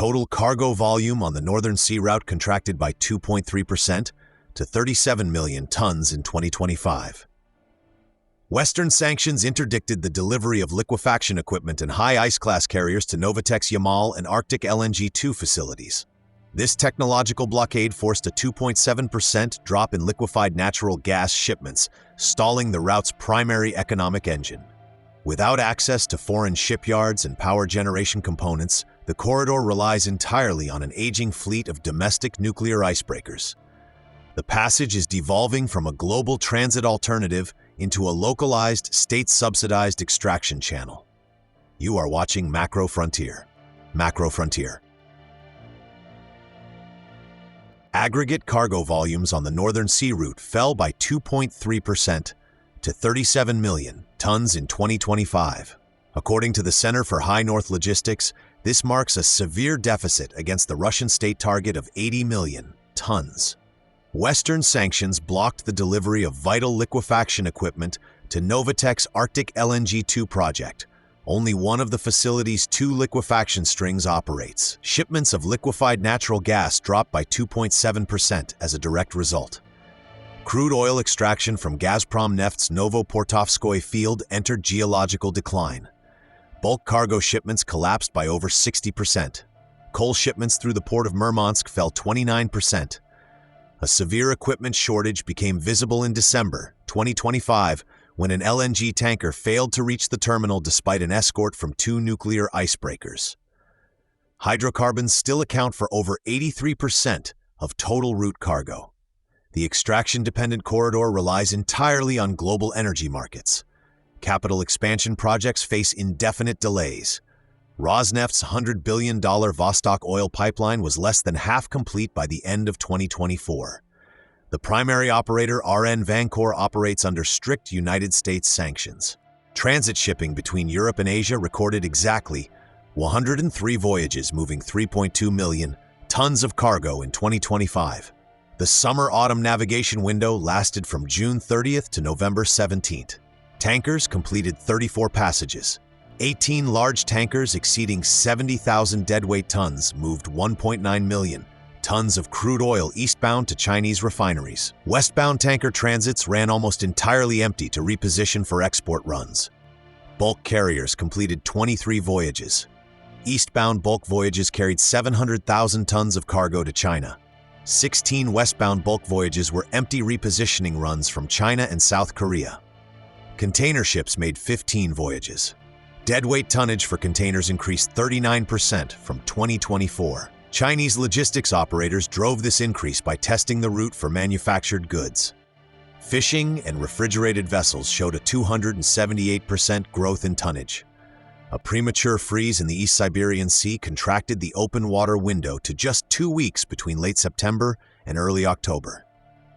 Total cargo volume on the Northern Sea route contracted by 2.3% to 37 million tons in 2025. Western sanctions interdicted the delivery of liquefaction equipment and high ice class carriers to Novatek's Yamal and Arctic LNG-2 facilities. This technological blockade forced a 2.7% drop in liquefied natural gas shipments, stalling the route's primary economic engine. Without access to foreign shipyards and power generation components, the corridor relies entirely on an aging fleet of domestic nuclear icebreakers. The passage is devolving from a global transit alternative into a localized, state-subsidized extraction channel. You are watching Macro Frontier. Macro Frontier. Aggregate cargo volumes on the Northern Sea route fell by 2.3% to 37 million tons in 2025. According to the Center for High North Logistics, this marks a severe deficit against the Russian state target of 80 million tons. Western sanctions blocked the delivery of vital liquefaction equipment to Novatek's Arctic LNG-2 project. Only one of the facility's 2 liquefaction strings operates. Shipments of liquefied natural gas dropped by 2.7% as a direct result. Crude oil extraction from Gazprom Neft's Novoportovskoye field entered geological decline. Bulk cargo shipments collapsed by over 60%. Coal shipments through the port of Murmansk fell 29%. A severe equipment shortage became visible in December 2025 when an LNG tanker failed to reach the terminal despite an escort from 2 nuclear icebreakers. Hydrocarbons still account for over 83% of total route cargo. The extraction-dependent corridor relies entirely on global energy markets. Capital expansion projects face indefinite delays. Rosneft's $100 billion Vostok oil pipeline was less than half complete by the end of 2024. The primary operator, RN Vancor, operates under strict United States sanctions. Transit shipping between Europe and Asia recorded exactly 103 voyages moving 3.2 million tons of cargo in 2025. The summer-autumn navigation window lasted from June 30th to November 17th. Tankers completed 34 passages. 18 large tankers exceeding 70,000 deadweight tons moved 1.9 million tons of crude oil eastbound to Chinese refineries. Westbound tanker transits ran almost entirely empty to reposition for export runs. Bulk carriers completed 23 voyages. Eastbound bulk voyages carried 700,000 tons of cargo to China. 16 westbound bulk voyages were empty repositioning runs from China and South Korea. Container ships made 15 voyages. Deadweight tonnage for containers increased 39% from 2024. Chinese logistics operators drove this increase by testing the route for manufactured goods. Fishing and refrigerated vessels showed a 278% growth in tonnage. A premature freeze in the East Siberian Sea contracted the open water window to just 2 weeks between late September and early October.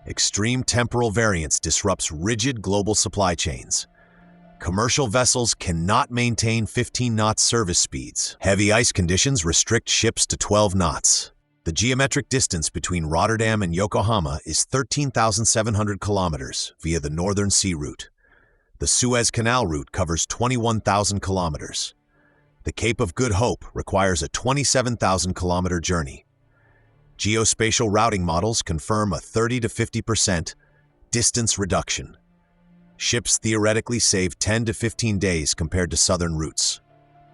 Extreme temporal variance disrupts rigid global supply chains. Commercial vessels cannot maintain 15 knots service speeds. Heavy ice conditions restrict ships to 12 knots. The geometric distance between Rotterdam and Yokohama is 13,700 kilometers via the Northern Sea route. The Suez Canal route covers 21,000 kilometers. The Cape of Good Hope requires a 27,000-kilometer journey. Geospatial routing models confirm a 30 to 50% distance reduction. Ships theoretically save 10 to 15 days compared to southern routes.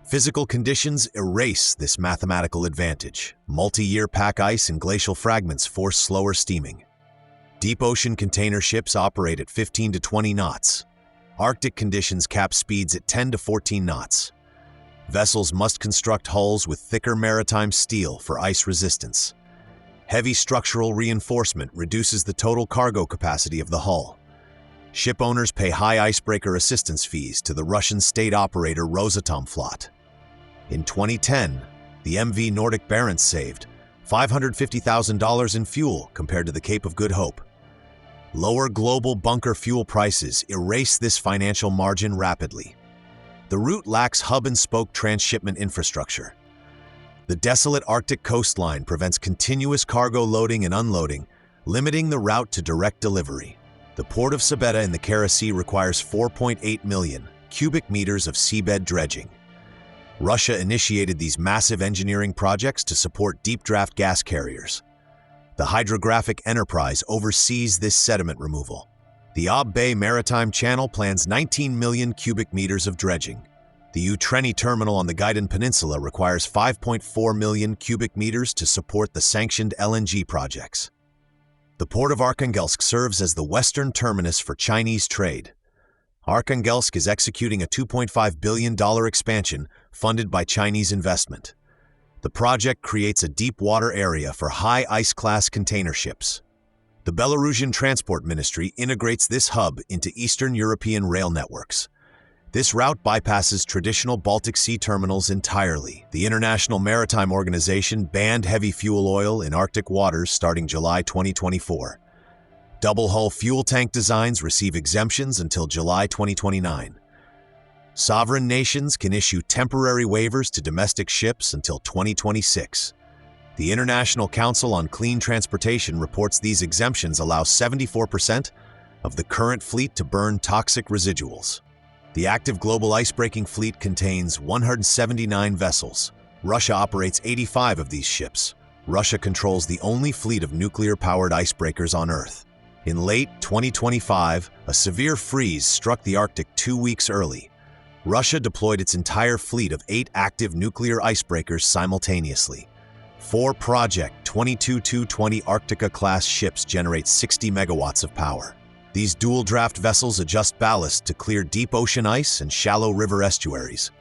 Physical conditions erase this mathematical advantage. Multi-year pack ice and glacial fragments force slower steaming. Deep ocean container ships operate at 15 to 20 knots. Arctic conditions cap speeds at 10 to 14 knots. Vessels must construct hulls with thicker maritime steel for ice resistance. Heavy structural reinforcement reduces the total cargo capacity of the hull. Ship owners pay high icebreaker assistance fees to the Russian state operator Rosatomflot. In 2010, the MV Nordic Barents saved $550,000 in fuel compared to the Cape of Good Hope. Lower global bunker fuel prices erase this financial margin rapidly. The route lacks hub-and-spoke transshipment infrastructure. The desolate Arctic coastline prevents continuous cargo loading and unloading, limiting the route to direct delivery. The port of Sabeta in the Kara Sea requires 4.8 million cubic meters of seabed dredging. Russia initiated these massive engineering projects to support deep draft gas carriers. The hydrographic enterprise oversees this sediment removal. The Ob Bay Maritime Channel plans 19 million cubic meters of dredging. The Utreni terminal on the Gaidan Peninsula requires 5.4 million cubic meters to support the sanctioned LNG projects. The port of Arkhangelsk serves as the western terminus for Chinese trade. Arkhangelsk is executing a $2.5 billion expansion funded by Chinese investment. The project creates a deep water area for high ice-class container ships. The Belarusian Transport Ministry integrates this hub into Eastern European rail networks. This route bypasses traditional Baltic Sea terminals entirely. The International Maritime Organization banned heavy fuel oil in Arctic waters starting July 2024. Double-hull fuel tank designs receive exemptions until July 2029. Sovereign nations can issue temporary waivers to domestic ships until 2026. The International Council on Clean Transportation reports these exemptions allow 74% of the current fleet to burn toxic residuals. The active global icebreaking fleet contains 179 vessels. Russia operates 85 of these ships. Russia controls the only fleet of nuclear-powered icebreakers on Earth. In late 2025, a severe freeze struck the Arctic 2 weeks early. Russia deployed its entire fleet of 8 active nuclear icebreakers simultaneously. 4 Project 22-220 Arctica-class ships generate 60 megawatts of power. These dual-draft vessels adjust ballast to clear deep ocean ice and shallow river estuaries.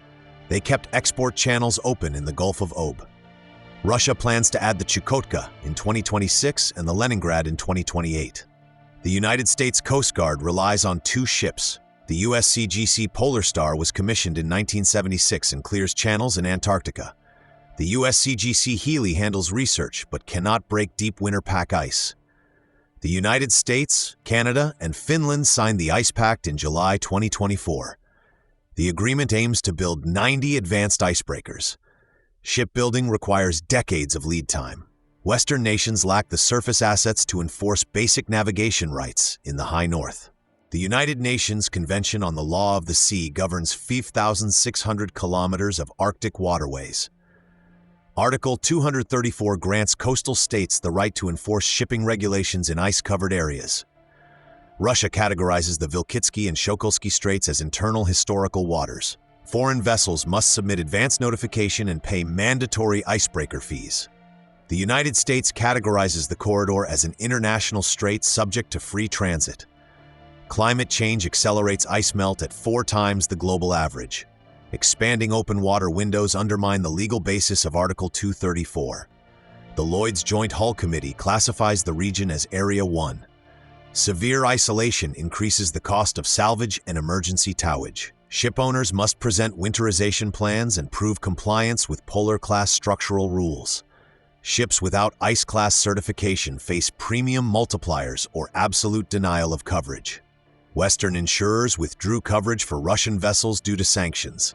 They kept export channels open in the Gulf of Ob. Russia plans to add the Chukotka in 2026 and the Leningrad in 2028. The United States Coast Guard relies on 2 ships. The USCGC Polar Star was commissioned in 1976 and clears channels in Antarctica. The USCGC Healy handles research but cannot break deep winter pack ice. The United States, Canada, and Finland signed the Ice Pact in July 2024. The agreement aims to build 90 advanced icebreakers. Shipbuilding requires decades of lead time. Western nations lack the surface assets to enforce basic navigation rights in the high north. The United Nations Convention on the Law of the Sea governs 5,600 kilometers of Arctic waterways. Article 234 grants coastal states the right to enforce shipping regulations in ice-covered areas. Russia categorizes the Vilkitsky and Shokolsky Straits as internal historical waters. Foreign vessels must submit advance notification and pay mandatory icebreaker fees. The United States categorizes the corridor as an international strait subject to free transit. Climate change accelerates ice melt at 4 times the global average. Expanding open water windows undermine the legal basis of Article 234. The Lloyd's Joint Hull Committee classifies the region as Area 1. Severe isolation increases the cost of salvage and emergency towage. Shipowners must present winterization plans and prove compliance with polar-class structural rules. Ships without ice-class certification face premium multipliers or absolute denial of coverage. Western insurers withdrew coverage for Russian vessels due to sanctions.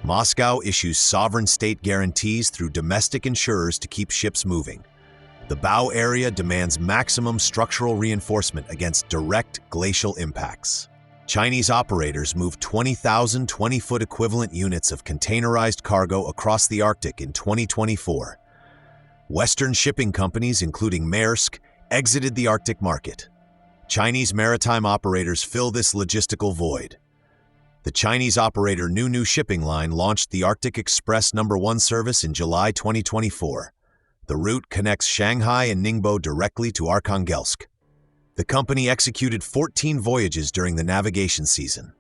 Moscow issues sovereign state guarantees through domestic insurers to keep ships moving. The bow area demands maximum structural reinforcement against direct glacial impacts. Chinese operators moved 20,000 20-foot equivalent units of containerized cargo across the Arctic in 2024. Western shipping companies, including Maersk, exited the Arctic market. Chinese maritime operators fill this logistical void. The Chinese operator Nunu Shipping Line launched the Arctic Express No. 1 service in July 2024. The route connects Shanghai and Ningbo directly to Arkhangelsk. The company executed 14 voyages during the navigation season.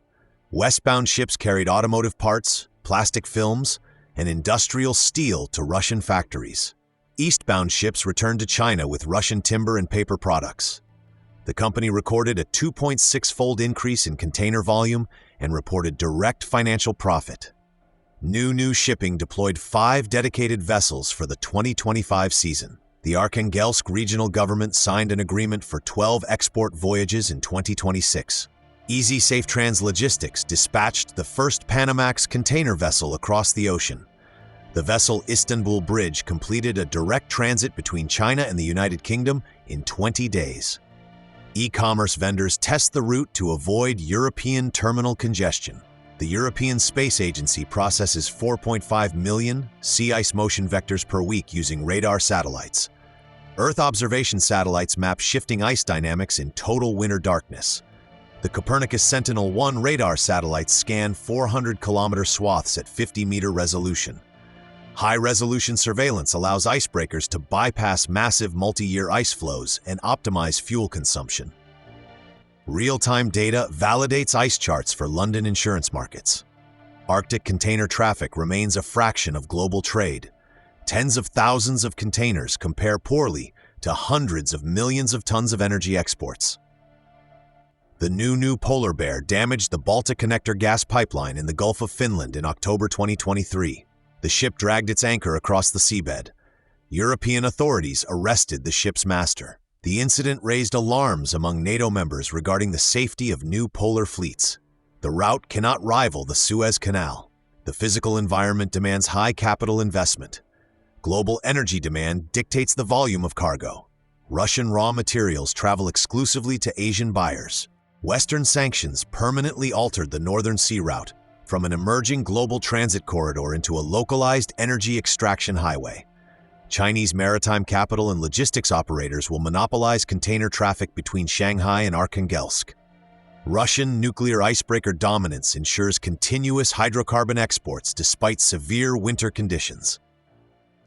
Westbound ships carried automotive parts, plastic films, and industrial steel to Russian factories. Eastbound ships returned to China with Russian timber and paper products. The company recorded a 2.6-fold increase in container volume and reported direct financial profit. Nunu Shipping deployed 5 dedicated vessels for the 2025 season. The Arkhangelsk regional government signed an agreement for 12 export voyages in 2026. Easy Safe Trans Logistics dispatched the first Panamax container vessel across the ocean. The vessel Istanbul Bridge completed a direct transit between China and the United Kingdom in 20 days. E-commerce vendors test the route to avoid European terminal congestion. The European Space Agency processes 4.5 million sea ice motion vectors per week using radar satellites. Earth observation satellites map shifting ice dynamics in total winter darkness. The Copernicus Sentinel-1 radar satellites scan 400-kilometer swaths at 50-meter resolution. High-resolution surveillance allows icebreakers to bypass massive multi-year ice flows and optimize fuel consumption. Real-time data validates ice charts for London insurance markets. Arctic container traffic remains a fraction of global trade. Tens of thousands of containers compare poorly to hundreds of millions of tons of energy exports. The new polar bear damaged the Baltic Connector gas pipeline in the Gulf of Finland in October 2023. The ship dragged its anchor across the seabed. European authorities arrested the ship's master. The incident raised alarms among NATO members regarding the safety of new polar fleets. The route cannot rival the Suez Canal. The physical environment demands high capital investment. Global energy demand dictates the volume of cargo. Russian raw materials travel exclusively to Asian buyers. Western sanctions permanently altered the Northern Sea route from an emerging global transit corridor into a localized energy extraction highway. Chinese maritime capital and logistics operators will monopolize container traffic between Shanghai and Arkhangelsk. Russian nuclear icebreaker dominance ensures continuous hydrocarbon exports despite severe winter conditions.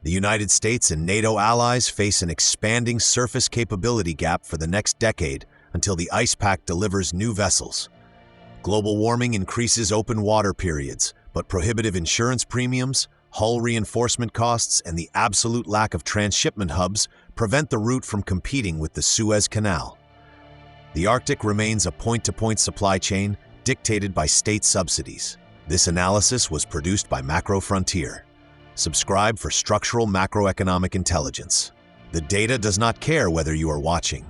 The United States and NATO allies face an expanding surface capability gap for the next decade until the ice pack delivers new vessels. Global warming increases open water periods, but prohibitive insurance premiums, hull reinforcement costs, and the absolute lack of transshipment hubs prevent the route from competing with the Suez Canal. The Arctic remains a point-to-point supply chain dictated by state subsidies. This analysis was produced by Macro Frontier. Subscribe for structural macroeconomic intelligence. The data does not care whether you are watching.